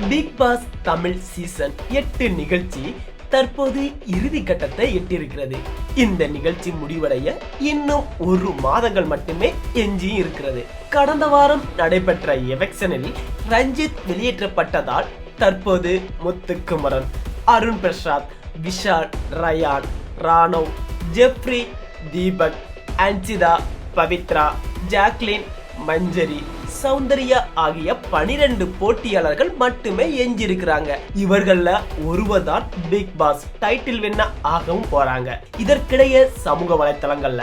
Big pass Tamil season 8 நிகழ்ச்சி தற்போது இறுதி கட்டத்தை எட்டியிருக்கிறது. இந்த நிகழ்ச்சி முடிவடைய இன்னும் 1 மாதங்கள் மட்டுமே எஞ்சி இருக்கிறது. கடந்த வாரம் நடைபெற்ற எவெக்ஷனில் ரஞ்சித் வெளியேற்றப்பட்டதால் தற்போது முத்துக்குமரன், அருண் பிரசாத், விஷால், ரயான், ராணவ், ஜெப்ரி, தீபக், அன்சிதா, பவித்ரா, ஜாக்லின், மஞ்சரி, சௌந்தர்யா ஆகிய 12 போட்டியாளர்கள் மட்டுமே எஞ்சிருக்கிறாங்க. இவர்கள ஒருவர் தான் பிக் பாஸ் டைட்டில் வின்னர் ஆகவும் போறாங்க. இதற்கிடையே சமூக வலைத்தளங்கள்ல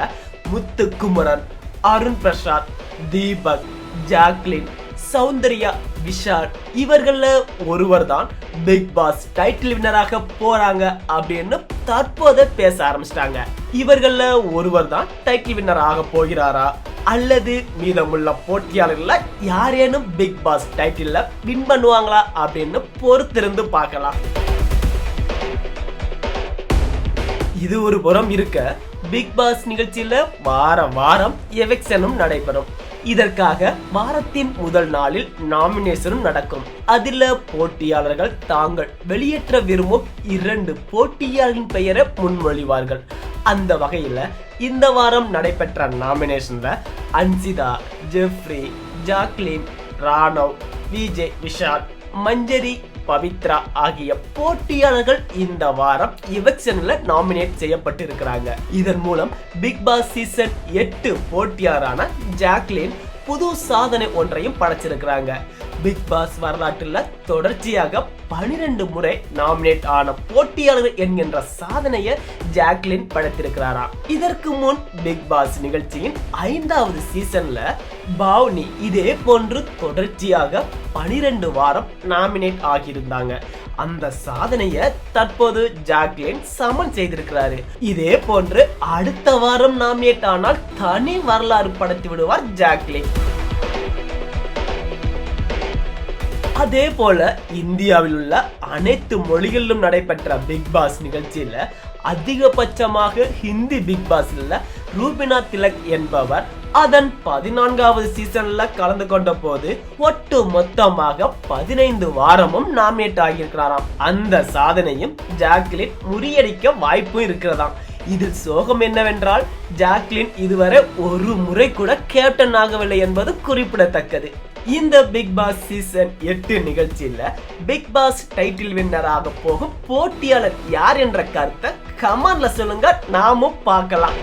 முத்துக்குமரன், அருண் பிரசாத், தீபக், ஜாக்லின், சௌந்தர்யா, விஷால் இவர்கள ஒருவர் தான் பிக் பாஸ் டைட்டில் வின்னராக போறாங்க அப்படின்னு தற்போது பேச ஆரம்பிச்சிட்டாங்க. இவர்கள ஒருவர் தான் டைட்டில் வின்னர் ஆக போகிறாரா அல்லது மீதமுள்ள போட்டியாளர்கள யாரேனும் பிக் பாஸ் டைட்டில் வின் பண்ணுவாங்களா அப்படின்னு பொறுத்திருந்து பார்க்கலாம். இது ஒரு புறம் இருக்க, பிக் பாஸ் நிகழ்ச்சியில வாரம் எவெக்ஷனும் நடைபெறும். இதற்காக வாரத்தின் முதல் நாளில் நாமினேஷனும் நடக்கும். அதில் போட்டியாளர்கள் தாங்கள் வெளியேற்ற விரும்பும் 2 போட்டியாளர்களின் பெயரை முன்மொழிவார்கள். அந்த வகையில இந்த வாரம் நடைபெற்ற நாமினேஷன்ல அன்சிதா, ஜெப்ரி, ஜாக்லின், ராணவ், விஜய், விஷால், மஞ்சரி, பவித்ரா ஆகிய போட்டியாளர்கள் இந்த வாரம் எவெக்ஷன்ல நாமினேட் செய்யப்பட்டிருக்கிறாங்க. இதன் மூலம் பிக் பாஸ் சீசன் 8 போட்டியாளரான ஜாக்லின் புது சாதனை ஒன்றையும் படைச்சிருக்கிறாங்க. பிக் பாஸ் வரலாற்றுல தொடர்ச்சியாக 12 முறை நாமினேட் ஆன போட்டியாளர்கள் என்கின்ற சாதனையை ஜாக்லின் படைத்திருக்கிறாரா. இதற்கு முன் பிக் பாஸ் நிகழ்ச்சியின் 5வது சீசன்ல பாவ்னி இதே போன்று தொடர்ச்சியாக 12 வாரம் நாமினேட் ஆகியிருந்தாங்க. அந்த சாதனையை தற்போது ஜாக்லின் சமன் செய்திருக்கிறாரு. இதே போன்று அடுத்த வாரம் நாமினேட் ஆனால் தனி வரலாறு படைத்து விடுவார் ஜாக்லின். அதே போல இந்தியாவில் உள்ள அனைத்து மொழிகளிலும் நடைபெற்ற பிக் பாஸ் நிகழ்ச்சியில அதிகபட்சமாக ஹிந்தி பிக் பாஸ்ல ரூபினா திலக் என்பவர் அதன் 14வது சீசன்ல கலந்து கொண்ட போது ஒட்டு மொத்தமாக 15 வாரமும் நாமினேட் ஆகியிருக்கிறாராம். அந்த சாதனையும் ஜாக்லின் முறியடிக்க வாய்ப்பும் இருக்கிறதாம். இதில் சோகம் என்னவென்றால் ஜாக்லின் இதுவரை ஒரு முறை கூட கேப்டன் ஆகவில்லை என்பது குறிப்பிடத்தக்கது. இந்த பிக் பாஸ் சீசன் 8 நிகழ்ச்சியில பிக் பாஸ் டைட்டில் வின்னராக போகும் போட்டியாளர் யார் என்ற கருத்தை கமெண்ட்ல சொல்லுங்க, நாமும் பார்க்கலாம்.